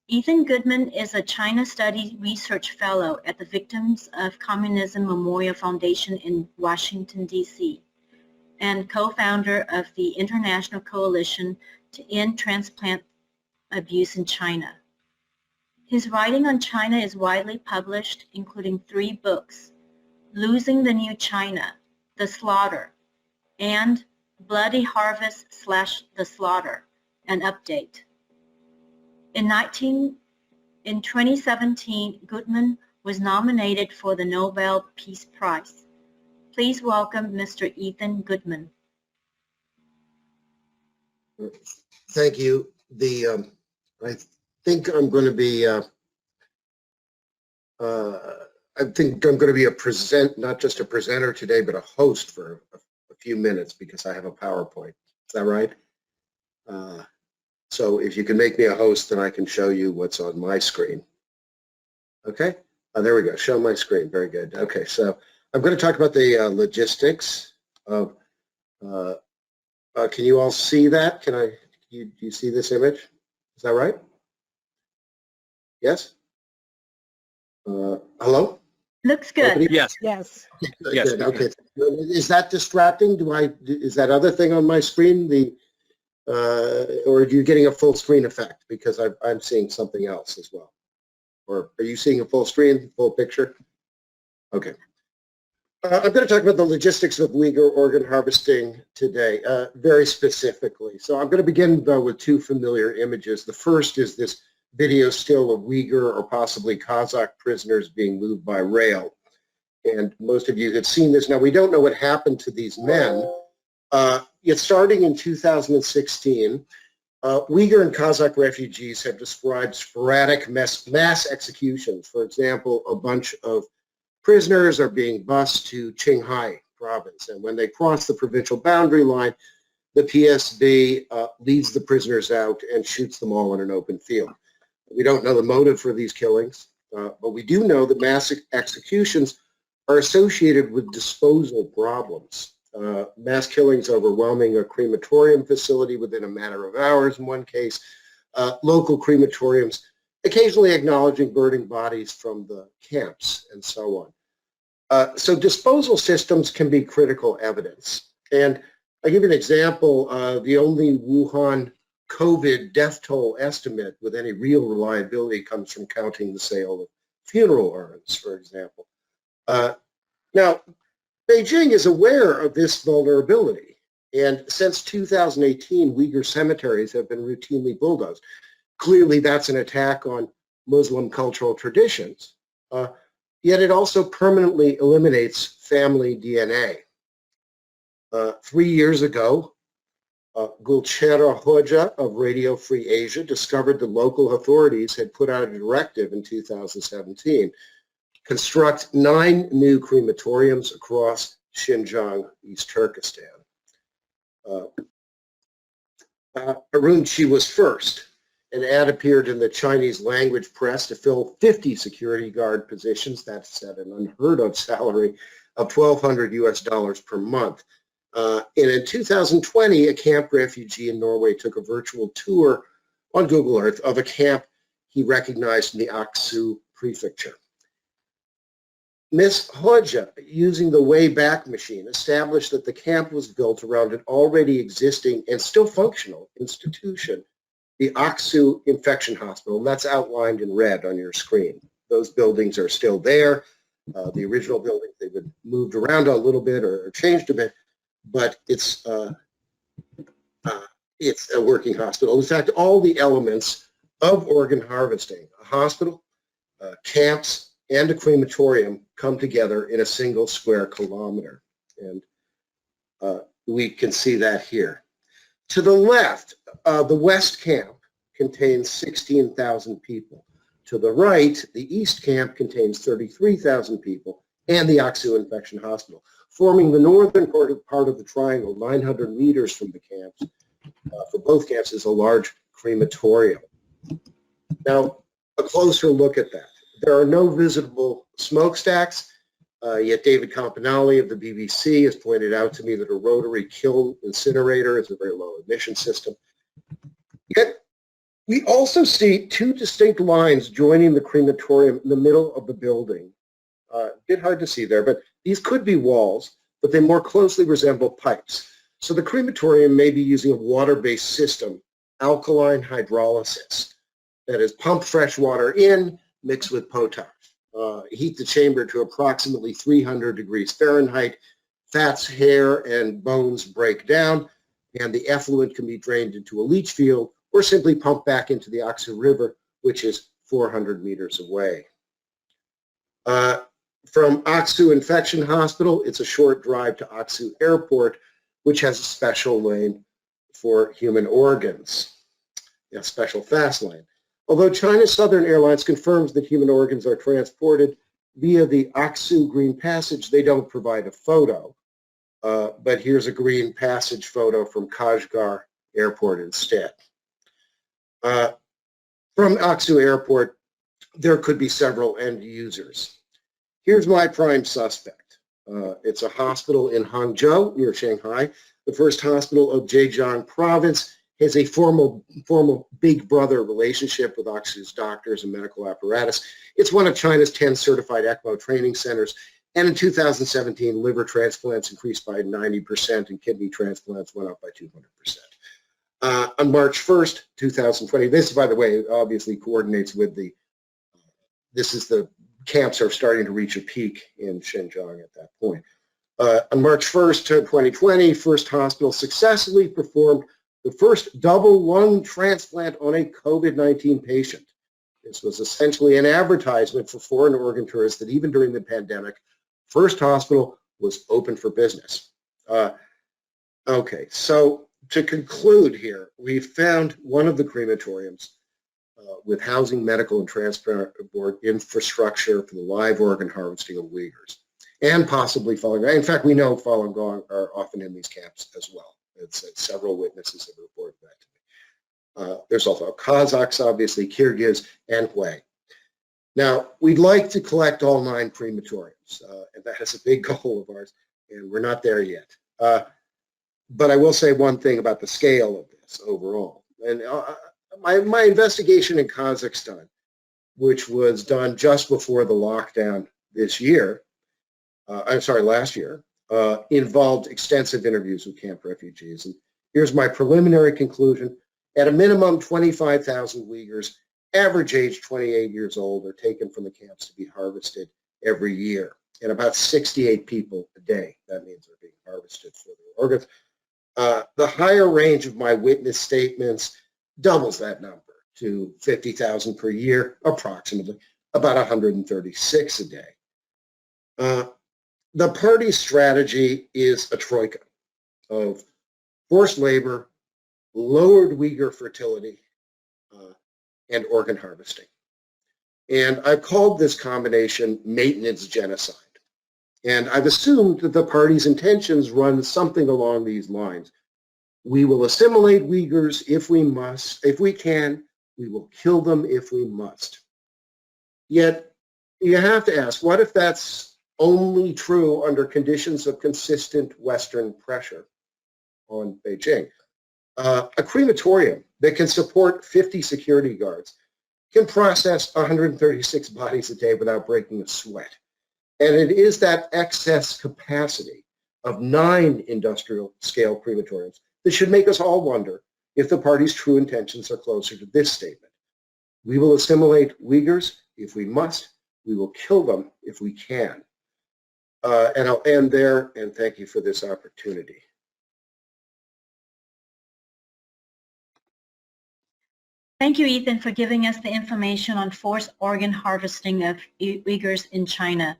Ethan Gutmann is a China Studies Research Fellow at the Victims of Communism Memorial Foundation in Washington, D.C., and co-founder of the International Coalition to End Transplant Abuse in China. His writing on China is widely published, including 3 books, Losing the New China, The Slaughter, and Bloody Harvest / The Slaughter, an update. In 2017, Gutmann was nominated for the Nobel Peace Prize. Please welcome Mr. Ethan Gutmann. Thank you. I think I'm going to be not just a presenter today, but a host for a few minutes because I have a PowerPoint. Is that right? So if you can make me a host, then I can show you what's on my screen. Okay. There we go. Show my screen. Very good. Okay. So I'm going to talk about the logistics of. Can you all see that? Do you see this image? Is that right? Yes? Hello? Looks good. Yes. Yes. Okay, Yes. good. Okay. Is that distracting? Is that other thing on my screen or are you getting a full screen effect? Because I'm seeing something else as well. Or are you seeing a full screen, full picture? Okay. I'm going to talk about the logistics of Uyghur organ harvesting today, very specifically. So I'm going to begin, though, with 2 familiar images. The first is this video still of Uyghur or possibly Kazakh prisoners being moved by rail. And most of you have seen this. Now, we don't know what happened to these men. Yet starting in 2016, Uyghur and Kazakh refugees have described sporadic mass executions. For example, a bunch of prisoners are being bused to Qinghai province, and when they cross the provincial boundary line, the PSB leads the prisoners out and shoots them all in an open field. We don't know the motive for these killings, but we do know that mass executions are associated with disposal problems. Mass killings overwhelming a crematorium facility within a matter of hours in one case, local crematoriums occasionally acknowledging burning bodies from the camps and so on. So disposal systems can be critical evidence. And I'll give you an example. The only Wuhan COVID death toll estimate with any real reliability comes from counting the sale of funeral urns, for example. Now, Beijing is aware of this vulnerability. And since 2018, Uyghur cemeteries have been routinely bulldozed. Clearly, that's an attack on Muslim cultural traditions, yet it also permanently eliminates family DNA. 3 years ago, Gulchera Hoja of Radio Free Asia discovered the local authorities had put out a directive in 2017, construct 9 new crematoriums across Xinjiang, East Turkestan. Urumqi was first. An ad appeared in the Chinese language press to fill 50 security guard positions. That's at an unheard of salary of $1,200 per month. And in 2020, a camp refugee in Norway took a virtual tour on Google Earth of a camp he recognized in the Aksu prefecture. Ms. Hoja, using the Wayback Machine, established that the camp was built around an already existing and still functional institution, the Aksu Infection Hospital, and that's outlined in red on your screen. Those buildings are still there. The original buildings, they've been moved around a little bit or changed a bit, but it's a working hospital. In fact, all the elements of organ harvesting, a hospital, camps, and a crematorium come together in a single square kilometer. And we can see that here. To the left, the West Camp contains 16,000 people. To the right, the East Camp contains 33,000 people, and the Aksu Infection Hospital. Forming the northern part of the triangle, 900 meters from the camps, for both camps, is a large crematorium. Now, a closer look at that. There are no visible smokestacks, yet David Campanelli of the BBC has pointed out to me that a rotary kiln incinerator is a very low emission system. Yet We also see two distinct lines joining the crematorium in the middle of the building. A bit hard to see there, but these could be walls, but they more closely resemble pipes. So the crematorium may be using a water-based system, alkaline hydrolysis, that is pump fresh water in, mix with potash. Heat the chamber to approximately 300 degrees Fahrenheit. Fats, hair, and bones break down, and the effluent can be drained into a leach field or simply pumped back into the Aksu River, which is 400 meters away. From Aksu Infection Hospital, it's a short drive to Aksu Airport, which has a special lane for human organs, a special fast lane. Although China Southern Airlines confirms that human organs are transported via the Aksu Green Passage, they don't provide a photo. But here's a Green Passage photo from Kashgar Airport instead. From Aksu Airport, there could be several end users. Here's my prime suspect. It's a hospital in Hangzhou near Shanghai. The first hospital of Zhejiang province has a formal big brother relationship with Aksu's doctors and medical apparatus. It's one of China's 10 certified ECMO training centers. And in 2017, liver transplants increased by 90% and kidney transplants went up by 200%. On March 1st, 2020, this, by the way, obviously coordinates with the camps are starting to reach a peak in Xinjiang at that point. On March 1st, 2020, First Hospital successfully performed the first double lung transplant on a COVID-19 patient. This was essentially an advertisement for foreign organ tourists that even during the pandemic, First Hospital was open for business. Okay, so to conclude here, we found one of the crematoriums with housing, medical, and transport infrastructure for the live organ harvesting of Uyghurs, and possibly Falun Gong. In fact, we know Falun Gong are often in these camps as well. Several witnesses have reported that to me. There's also Kazakhs, obviously, Kyrgyz, and Hui. Now, we'd like to collect all 9 crematoriums, and that is a big goal of ours, and we're not there yet. But I will say one thing about the scale of this overall. And my investigation in Kazakhstan, which was done just before the lockdown last year, involved extensive interviews with camp refugees. And here's my preliminary conclusion. At a minimum, 25,000 Uyghurs, average age 28 years old, are taken from the camps to be harvested every year. And about 68 people a day, that means, are being harvested for their organs. The higher range of my witness statements doubles that number to 50,000 per year, approximately, about 136 a day. The party's strategy is a troika of forced labor, lowered Uyghur fertility, and organ harvesting. And I've called this combination maintenance genocide. And I've assumed that the party's intentions run something along these lines. We will assimilate Uyghurs if we must, if we can. We will kill them if we must. Yet, you have to ask, what if that's only true under conditions of consistent Western pressure on Beijing? A crematorium that can support 50 security guards can process 136 bodies a day without breaking a sweat. And it is that excess capacity of 9 industrial scale crematoriums that should make us all wonder if the party's true intentions are closer to this statement. We will assimilate Uyghurs if we must. We will kill them if we can. And I'll end there, and thank you for this opportunity. Thank you, Ethan, for giving us the information on forced organ harvesting of Uyghurs in China.